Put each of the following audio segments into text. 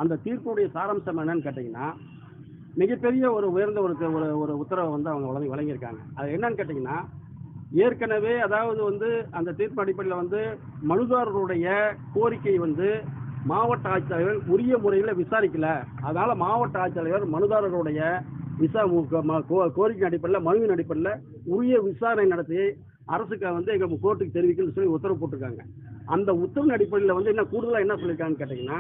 அந்த தீர்ப்புடைய சாராம்சம் என்னன்னு கேட்டிங்கன்னா, மிகப்பெரிய ஒரு உயர்ந்த ஒரு உத்தரவை வந்து அவங்க வழங்கியிருக்காங்க. அது என்னன்னு கேட்டிங்கன்னா, ஏற்கனவே அதாவது வந்து அந்த தீர்ப்பு அடிப்படையில் வந்து மனுதாரருடைய கோரிக்கை வந்து மாவட்ட ஆட்சித்தலைவர் உரிய முறையில் விசாரிக்கல. அதனால மாவட்ட ஆட்சித்தலைவர் மனுதாரருடைய கோரிக்கை அடிப்படையில் மனுவின் அடிப்படையில் உரிய விசாரணை நடத்தி அரசுக்கு வந்து எங்க கோர்ட்டுக்கு தெரிவிக்கணும்னு சொல்லி உத்தரவு போட்டிருக்காங்க. அந்த உத்தரவின் அடிப்படையில் வந்து என்ன கூடுதலாக என்ன சொல்லியிருக்காங்கன்னு கேட்டிங்கன்னா,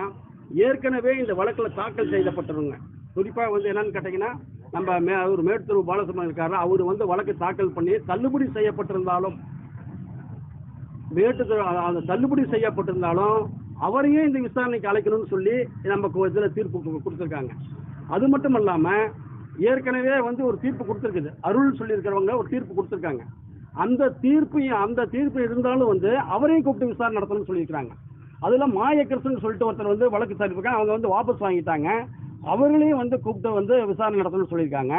ஏற்கனவே இந்த வழக்கில் தாக்கல் செய்யப்பட்டவங்க குறிப்பாக வந்து என்னன்னு கேட்டிங்கன்னா, நம்ம அவர் மேட்டூர் பாலசுப்ரமணியன் இருக்காரு, அவர் வந்து வழக்கு தாக்கல் பண்ணி தள்ளுபடி செய்யப்பட்டிருந்தாலும் அந்த தள்ளுபடி செய்யப்பட்டிருந்தாலும் அவரையே இந்த விசாரணைக்கு அழைக்கணும்னு சொல்லி நம்ம இதில் தீர்ப்பு கொடுத்துருக்காங்க. அது மட்டும் இல்லாமல் ஏற்கனவே வந்து ஒரு தீர்ப்பு கொடுத்துருக்குது, அருள் சொல்லியிருக்கிறவங்க ஒரு தீர்ப்பு கொடுத்துருக்காங்க. அந்த தீர்ப்பு இருந்தாலும் வந்து அவரையும் கூப்பிட்டு விசாரணை நடத்தணும்னு சொல்லியிருக்கிறாங்க. அதில் மாயக்கரசன் சொல்லிட்டு ஒருத்தர் வந்து வழக்கு சாட்டிருக்காங்க, அவங்க வந்து வாபஸ் வாங்கிட்டாங்க. அவர்களையும் வந்து கூப்பிட்டு வந்து விசாரணை நடத்தணும்னு சொல்லியிருக்காங்க.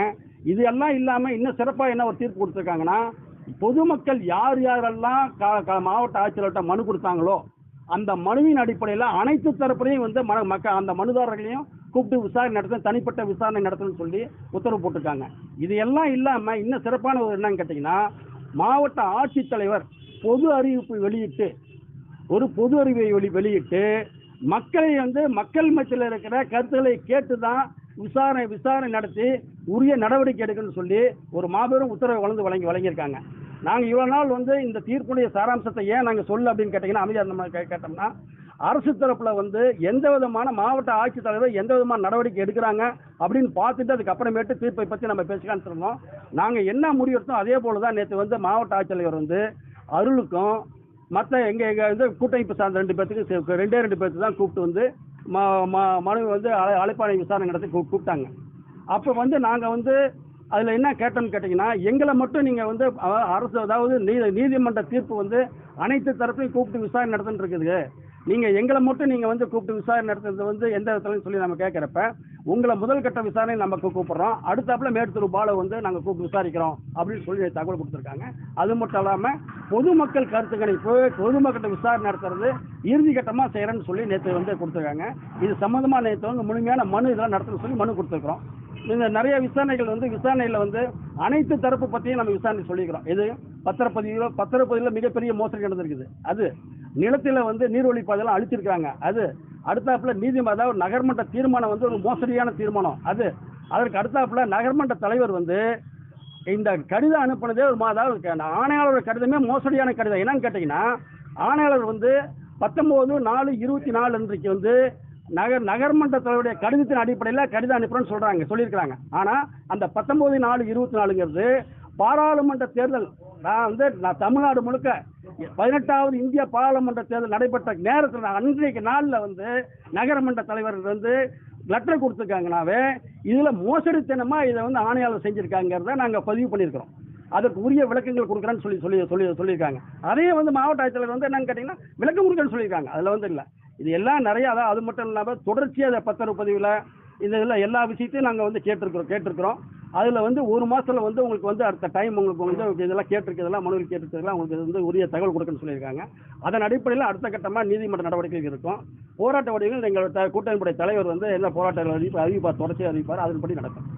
இது எல்லாம் இல்லாமல் இன்னும் சிறப்பாக என்ன ஒரு தீர்ப்பு கொடுத்துருக்காங்கன்னா, பொதுமக்கள் யாரெல்லாம் மாவட்ட ஆட்சியர்கிட்ட மனு கொடுத்தாங்களோ அந்த மனுவின் அடிப்படையில் அனைத்து தரப்புலையும் வந்து அந்த மனுதாரர்களையும் கூப்பிட்டு விசாரணை நடத்த தனிப்பட்ட விசாரணை நடத்தணும்னு சொல்லி உத்தரவு போட்டிருக்காங்க. இது எல்லாம் இல்லாமல் இன்னும் சிறப்பான ஒரு என்னன்னு கேட்டிங்கன்னா, மாவட்ட ஆட்சித்தலைவர் பொது அறிவிப்பு வெளியிட்டு மக்களை வந்து மக்கள் மத்தியில் இருக்கிற கருத்துக்களை கேட்டு தான் விசாரணை நடத்தி உரிய நடவடிக்கை எடுக்கணும்னு சொல்லி ஒரு மாபெரும் உத்தரவை வழங்கியிருக்காங்க. நாங்கள் இவ்வளோ நாள் வந்து இந்த தீர்ப்புடைய சாராம்சத்தை ஏன் நாங்கள் சொல்ல அப்படின்னு கேட்டிங்கன்னா, அமைதியாக நம்ம கேட்டோம்னா, அரசு தரப்பில் வந்து எந்த விதமான மாவட்ட ஆட்சித்தலைவர் எந்த விதமான நடவடிக்கை எடுக்கிறாங்க அப்படின்னு பார்த்துட்டு அதுக்கப்புறமேட்டு தீர்ப்பை பற்றி நம்ம பேசிக்கான்னு சொன்னோம். நாங்கள் என்ன முடிவெடுத்தோம் அதே போல தான் நேற்று வந்து மாவட்ட ஆட்சித்தலைவர் வந்து அருளுக்கும் மற்ற எங்கள் வந்து கூட்டமைப்பு சார்ந்த 2 பேர்த்துக்கு தான் கூப்பிட்டு வந்து மனு வந்து அழைப்பாணை விசாரணை நடத்தி கூப்பிட்டாங்க. அப்போ வந்து நாங்கள் வந்து அதில் என்ன கேட்டோம்னு கேட்டிங்கன்னா, எங்களை மட்டும் நீங்கள் வந்து அரசு அதாவது நீதிமன்ற தீர்ப்பு வந்து அனைத்து தரப்பையும் கூப்பிட்டு விசாரணை நடத்துன்னு இருக்குது, நீங்கள் எங்களை மட்டும் நீங்கள் வந்து கூப்பிட்டு விசாரணை நடத்துறது வந்து எந்த விதத்துலன்னு சொல்லி நம்ம கேட்குறப்ப, உங்களை முதல் கட்ட விசாரணை நம்ம கூப்பிட்றோம், அடுத்தாப்புல மேட்டூர் பாலை வந்து நாங்கள் கூப்பிட்டு விசாரிக்கிறோம் அப்படின்னு சொல்லி தகவல் கொடுத்துருக்காங்க. அது மட்டும் இல்லாமல் பொதுமக்கள் கருத்து கணிப்பு பொதுமக்கிட்ட விசாரணை நடத்துறது இறுதி கட்டமாக செய்கிறேன்னு சொல்லி நேற்று வந்து கொடுத்துருக்காங்க. இது சம்மந்தமாக நேற்று வந்து முழுமையான மனு இதெல்லாம் நடத்துன்னு சொல்லி மனு கொடுத்துருக்குறோம். இந்த நிறைய விசாரணைகள் வந்து விசாரணையில் வந்து அனைத்து தரப்பு பற்றியும் நம்ம விசாரணை சொல்லிக்கிறோம். இது பத்திரப்பதிவில் மிகப்பெரிய மோசடி நடந்திருக்குது, அது நிலத்தில் வந்து நீர்வழி பாதையெல்லாம் அழிச்சிருக்காங்க, அது அடுத்தாப்புல அதாவது நகர்மன்ற தீர்மானம் வந்து ஒரு மோசடியான தீர்மானம், அது அதற்கு அடுத்தாப்புல நகர்மன்ற தலைவர் வந்து இந்த கடிதம் அனுப்பினதே அதாவது ஆணையாளர் கடிதமே மோசடியான கடிதம். என்னன்னு கேட்டிங்கன்னா, ஆணையாளர் வந்து 19/4/24 அன்றைக்கு வந்து நகர்மன்ற தலைவருடைய கடிதத்தின் அடிப்படையில் கடிதம் அனுப்புறேன்னு சொல்லியிருக்கிறாங்க. ஆனால் அந்த 19/4/24ங்கிறது பாராளுமன்ற தேர்தல் நான் தமிழ்நாடு முழுக்க 18வது இந்திய பாராளுமன்ற தேர்தல் நடைபெற்ற நேரத்தில் அன்றைக்கு நாளில் வந்து நகரமன்ற தலைவர் வந்து லெட்டர் கொடுத்துருக்காங்கனாவே இதில் மோசடித்தனமாக இதை வந்து ஆணையாளர் செஞ்சுருக்காங்கிறத நாங்கள் பதிவு பண்ணியிருக்கிறோம். அதற்கு உரிய விளக்கங்கள் கொடுக்குறேன்னு சொல்லியிருக்காங்க. அதே வந்து மாவட்ட ஆட்சித்தலைவர் வந்து என்னன்னு கேட்டிங்கன்னா விளக்கம் கொடுக்குறேன்னு சொல்லியிருக்காங்க. அதில் வந்து இல்லை, இது எல்லாம் நிறைய அதான் அது மட்டும் இல்லாமல் தொடர்ச்சியாக அதை பத்திரப்பதிவில் இதில் எல்லா விஷயத்தையும் நாங்கள் வந்து கேட்டிருக்கிறோம். அதில் வந்து 1 மாதத்தில் வந்து உங்களுக்கு வந்து அடுத்த டைம் உங்களுக்கு வந்து இதெல்லாம் கேட்டிருக்கிறதெல்லாம் மனுவில் கேட்டிருக்கிறதெல்லாம் உங்களுக்கு வந்து உரிய தகவல் கொடுக்குன்னு சொல்லியிருக்காங்க. அதன் அடிப்படையில் அடுத்த கட்டமாக நீதிமன்ற நடவடிக்கைகள் இருக்கும். போராட்ட வடிவில் எங்கள் கூட்டமைப்புடைய தலைவர் வந்து என்ன போராட்ட அறிவிப்பார், தொடர்ச்சியாக அறிவிப்பார், அதன்படி நடக்கும்.